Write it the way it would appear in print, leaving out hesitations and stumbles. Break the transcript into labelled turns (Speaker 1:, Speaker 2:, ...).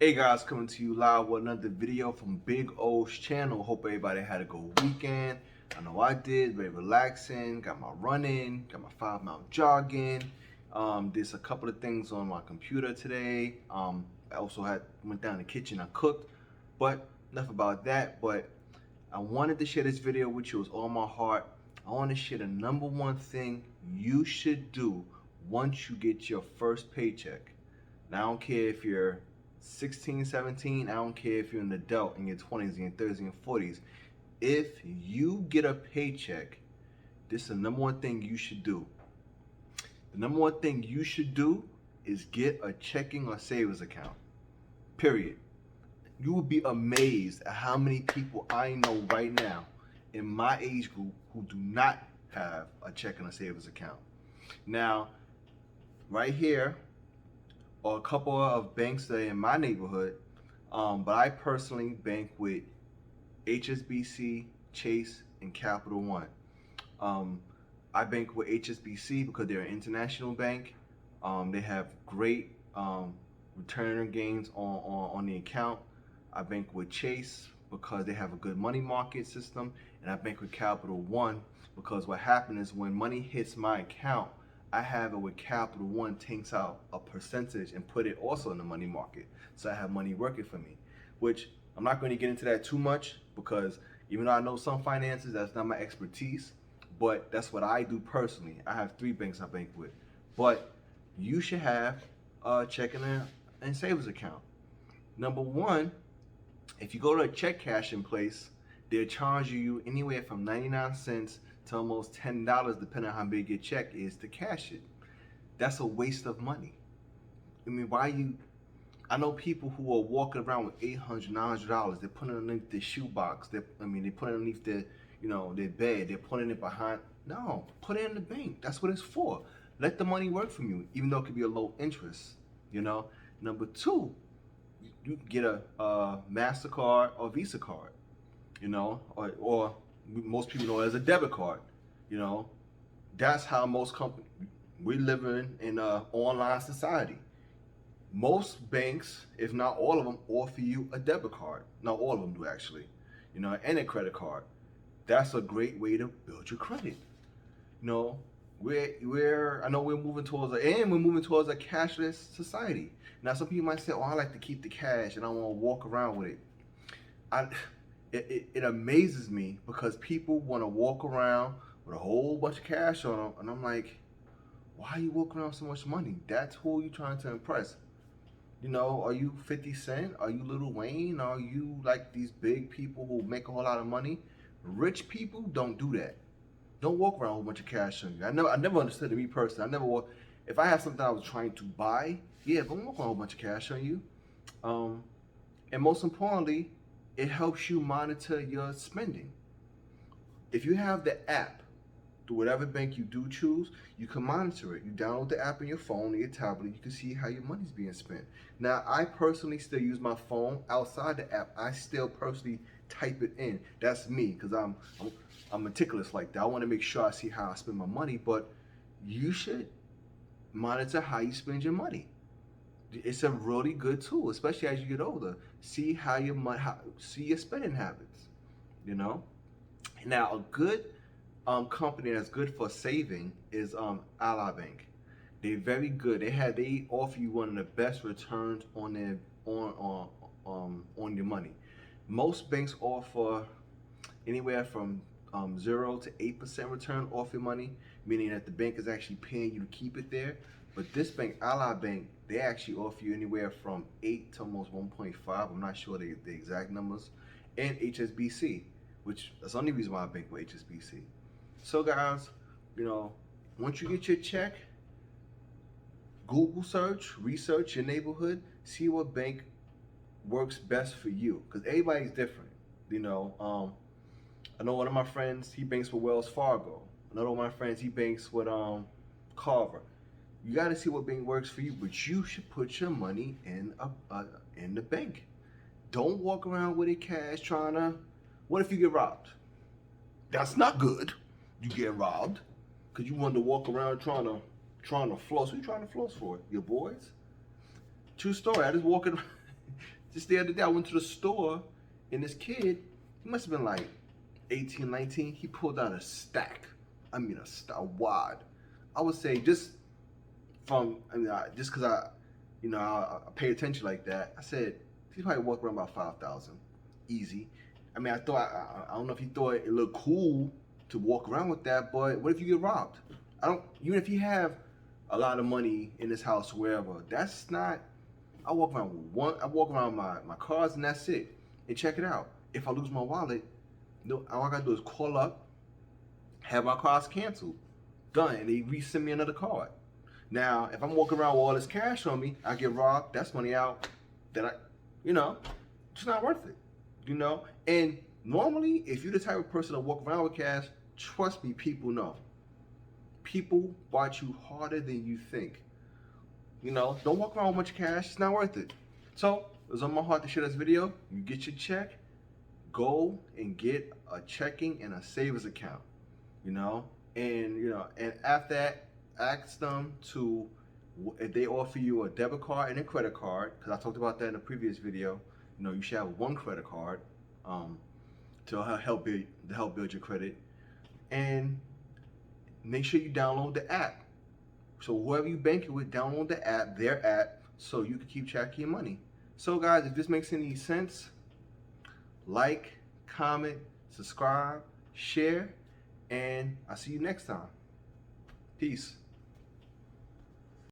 Speaker 1: Hey guys, coming to you live with another video from Big O's channel. Hope everybody had a good weekend. I know I did, very relaxing. Got my running, got my 5 mile jogging. Did a couple of things on my computer today. I also went down the kitchen, I cooked, but enough about that. But I wanted to share this video with you. It was on my heart. I want to share the number one thing you should do once you get your first paycheck. Now, I don't care if you're 16, 17, I don't care if you're an adult in your 20s, and your 30s, and your 40s. If you get a paycheck, this is the number one thing you should do. The number one thing you should do is get a checking or savings account. Period. You will be amazed at how many people I know right now in my age group who do not have a checking or savings account. Now, right here are a couple of banks that are in my neighborhood, but I personally bank with HSBC, Chase, and Capital One. I bank with HSBC because they're an international bank. They have great return gains on the account. I bank with Chase because they have a good money market system, and I bank with Capital One because what happens is when money hits my account, I have it with Capital One takes out a percentage and put it also in the money market. So I have money working for me, which I'm not going to get into that too much because even though I know some finances, that's not my expertise, but that's what I do personally. I have 3 banks I bank with, but you should have a checking and savings account. Number one, if you go to a check cashing place, they'll charge you anywhere from 99 cents to almost $10, depending on how big your check is, to cash it. That's a waste of money. I mean, I know people who are walking around with $800, $900. They're putting it underneath their shoebox. They put it underneath their bed. They're putting it behind. No, put it in the bank. That's what it's for. Let the money work for you, even though it could be a low interest. Number 2, you can get a MasterCard or Visa card. Or most people know it as a debit card. That's how most companies. We're living in an online society. Most banks, if not all of them, offer you a debit card. Not all of them do actually. And a credit card. That's a great way to build your credit. I know we're moving towards a cashless society. Now, some people might say, "Oh, I like to keep the cash and I want to walk around with it." It amazes me because people want to walk around with a whole bunch of cash on them, and I'm like, why are you walking around with so much money? That's who you trying to impress. Are you 50 Cent? Are you Lil Wayne? Are you like these big people who make a whole lot of money? Rich people don't do that. Don't walk around with a whole bunch of cash on you. I never understood it, me personally. If I have something I was trying to buy, yeah, don't walk around with a whole bunch of cash on you. And most importantly, it helps you monitor your spending. If you have the app, through whatever bank you do choose, you can monitor it. You download the app on your phone or your tablet, you can see how your money's being spent. Now, I personally still use my phone outside the app. I still personally type it in. That's me, because I'm meticulous like that. I want to make sure I see how I spend my money, but you should monitor how you spend your money. It's a really good tool, especially as you get older. See see your spending habits. Now, a good company that's good for saving is Ally Bank. They're very good. They offer you one of the best returns on your money. Most banks offer anywhere from 0 to 8% return off your money, meaning that the bank is actually paying you to keep it there. But this bank, Ally Bank, they actually offer you anywhere from 8 to almost 1.5. I'm not sure the exact numbers. And HSBC, which that's the only reason why I bank with HSBC. So guys, once you get your check, Google search, research your neighborhood, see what bank works best for you, because everybody's different. I know one of my friends, he banks with Wells Fargo. Another one of my friends, he banks with Carver. You got to see what bank works for you, but you should put your money in the bank. Don't walk around with it cash trying to. What if you get robbed? That's not good. You get robbed because you wanted to walk around trying to floss. Who you trying to floss for? Your boys? True story. I just walking. Just the other day, I went to the store, and this kid, he must have been like 18, 19. He pulled out a stack. I mean, a wad. I would say just just because I pay attention like that. I said he probably walked around about 5,000, easy. I mean, I don't know if he thought it looked cool to walk around with that, but what if you get robbed? I don't. Even if you have a lot of money in this house, wherever, that's not. I walk around with one. I walk around my cards, and that's it. And check it out. If I lose my wallet, no, all I gotta do is call up, have my cards canceled, done, and they resend me another card. Now, if I'm walking around with all this cash on me, I get robbed. That's money out that it's not worth it. And normally, if you're the type of person that walk around with cash, trust me, people know. People watch you harder than you think. Don't walk around with much cash. It's not worth it. So, it was on my heart to share this video. You get your check, go and get a checking and a savings account. And after that, ask them to, if they offer you a debit card and a credit card, because I talked about that in a previous video. You should have one credit card to help build your credit, and make sure you download the app. So whoever you banking with, download the app, their app, so you can keep track of your money. So guys, if this makes any sense, like, comment, subscribe, share, and I'll see you next time. Peace.